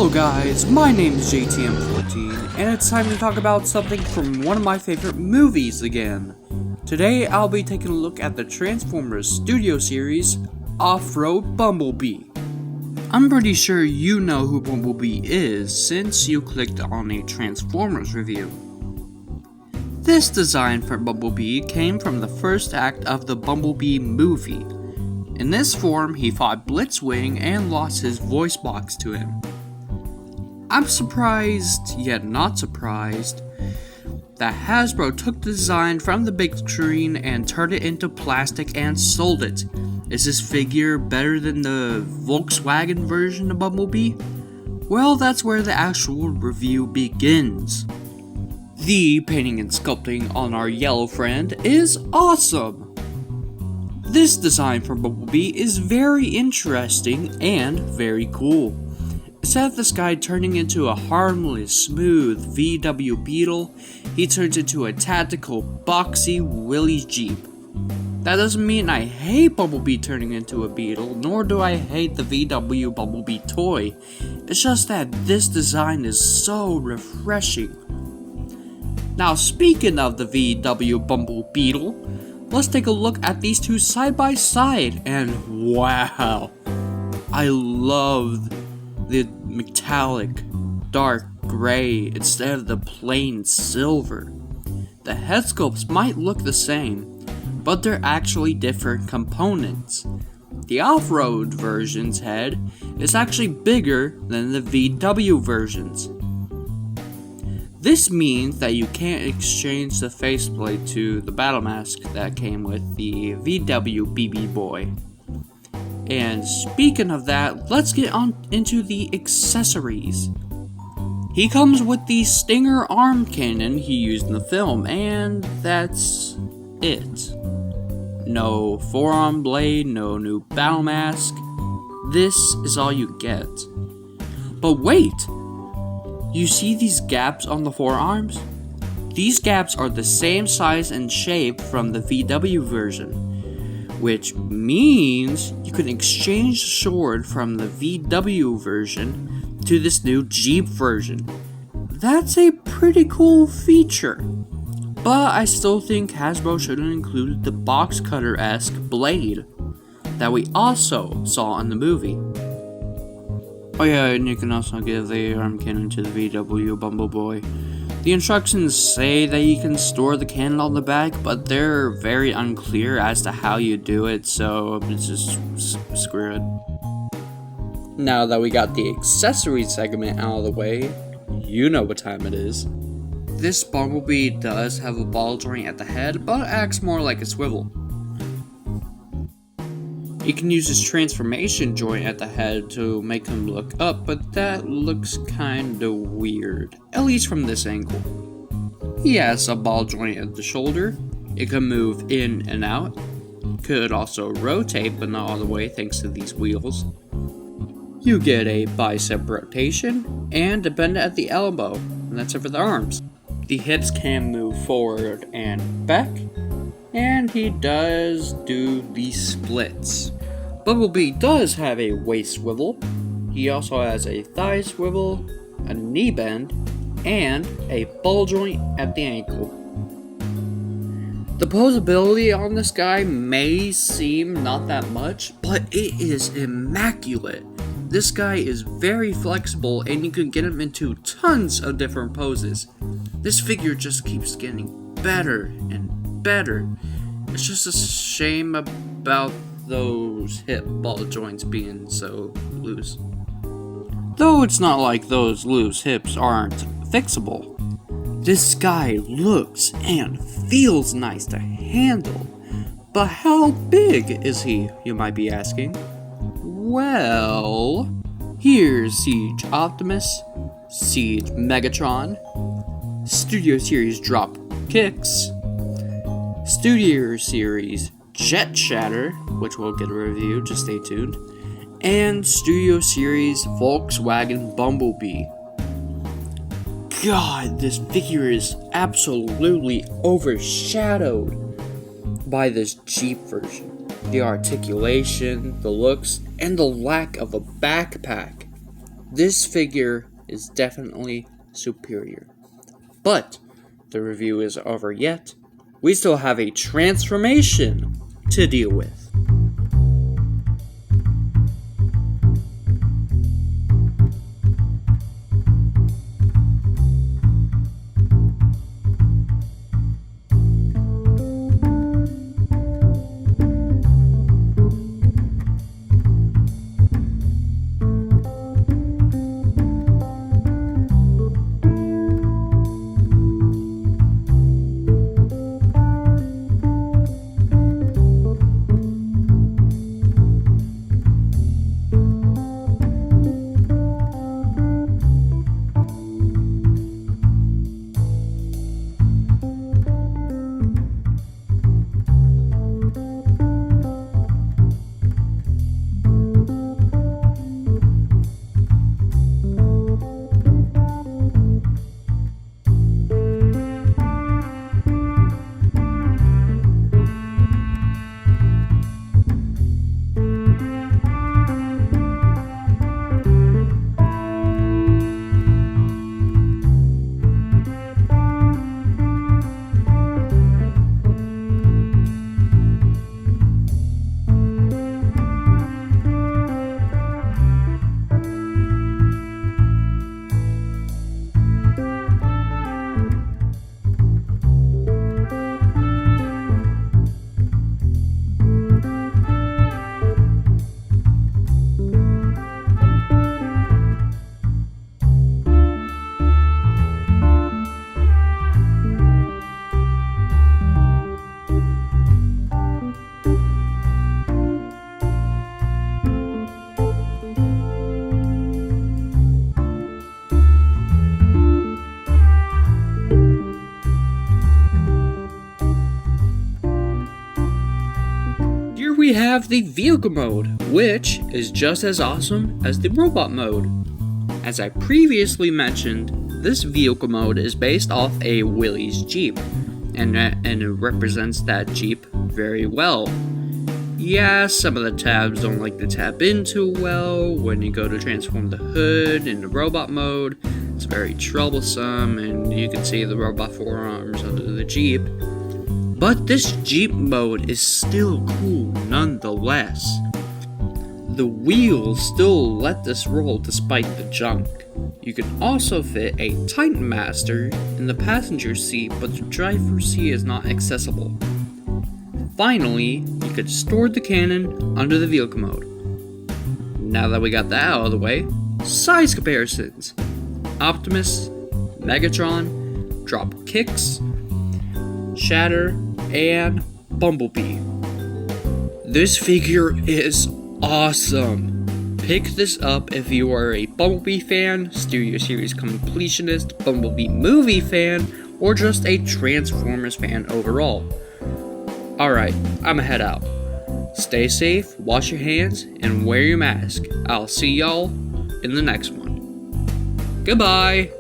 Hello guys, my name is JTM14, and it's time to talk about something from one of my favorite movies again. Today I'll be taking a look at the Transformers Studio Series, Offroad Bumblebee. I'm pretty sure you know who Bumblebee is since you clicked on a Transformers review. This design for Bumblebee came from the first act of the Bumblebee movie. In this form, he fought Blitzwing and lost his voice box to him. I'm surprised, yet not surprised, that Hasbro took the design from the big screen and turned it into plastic and sold it. Is this figure better than the Volkswagen version of Bumblebee? Well, that's where the actual review begins. The painting and sculpting on our yellow friend is awesome! This design for Bumblebee is very interesting and very cool. Instead of this guy turning into a harmless, smooth VW Beetle, he turns into a tactical, boxy Willys Jeep. That doesn't mean I hate Bumblebee turning into a Beetle, nor do I hate the VW Bumblebee toy. It's just that this design is so refreshing. Now, speaking of the VW Bumblebee Beetle, let's take a look at these two side by side, and wow, I love the metallic dark gray instead of the plain silver. The head sculpts might look the same, but they're actually different components. The off-road version's head is actually bigger than the VW version's. This means that you can't exchange the faceplate to the battle mask that came with the VW BB Boy. And speaking of that, let's get on into the accessories. He comes with the Stinger arm cannon he used in the film, and that's it. No forearm blade, no new battle mask. This is all you get. But wait! You see these gaps on the forearms? These gaps are the same size and shape from the VW version, which means you can exchange the sword from the VW version to this new Jeep version. That's a pretty cool feature, but I still think Hasbro should have included the box cutter-esque blade that we also saw in the movie. Oh yeah, and you can also give the arm cannon to the VW Bumblebee. The instructions say that you can store the cannon on the back, but they're very unclear as to how you do it, so it's just screw it. Now that we got the accessories segment out of the way, you know what time it is. This Bumblebee does have a ball joint at the head, but acts more like a swivel. You can use his transformation joint at the head to make him look up, but that looks kinda weird, at least from this angle. He has a ball joint at the shoulder. It can move in and out. Could also rotate, but not all the way thanks to these wheels. You get a bicep rotation and a bend at the elbow, and that's it for the arms. The hips can move forward and back, and he does do the splits. Bumblebee does have a waist swivel. He also has a thigh swivel, a knee bend, and a ball joint at the ankle. The posability on this guy may seem not that much, but it is immaculate. This guy is very flexible and you can get him into tons of different poses. This figure just keeps getting better and better. It's just a shame about those hip ball joints being so loose. Though it's not like those loose hips aren't fixable. This guy looks and feels nice to handle. But how big is he, you might be asking? Well, here's Siege Optimus, Siege Megatron, Studio Series Drop Kicks, Studio Series Jet Shatter, which we'll get a review, just stay tuned, and Studio Series Volkswagen Bumblebee. God, this figure is absolutely overshadowed by this Jeep version. The articulation, the looks, and the lack of a backpack. this figure is definitely superior. But the review isn't over yet. We still have a transformation to deal with. We have the vehicle mode, which is just as awesome as the robot mode. As I previously mentioned, this vehicle mode is based off a Willys Jeep, and it represents that Jeep very well. Yeah, some of the tabs don't like to tap into well. When you go to transform the hood in the robot mode, it's very troublesome, and you can see the robot forearms under the Jeep. But this Jeep mode is still cool nonetheless. The wheels still let this roll despite the junk. You can also fit a Titan Master in the passenger seat, but the driver's seat is not accessible. Finally, you could store the cannon under the vehicle mode. Now that we got that out of the way, size comparisons. Optimus, Megatron, Drop Kicks, Shatter, and Bumblebee. This figure is awesome. Pick this up if you are a Bumblebee fan, Studio Series completionist, Bumblebee movie fan, or just a Transformers fan overall. Alright, I'ma head out. Stay safe, wash your hands, and wear your mask. I'll see y'all in the next one. Goodbye!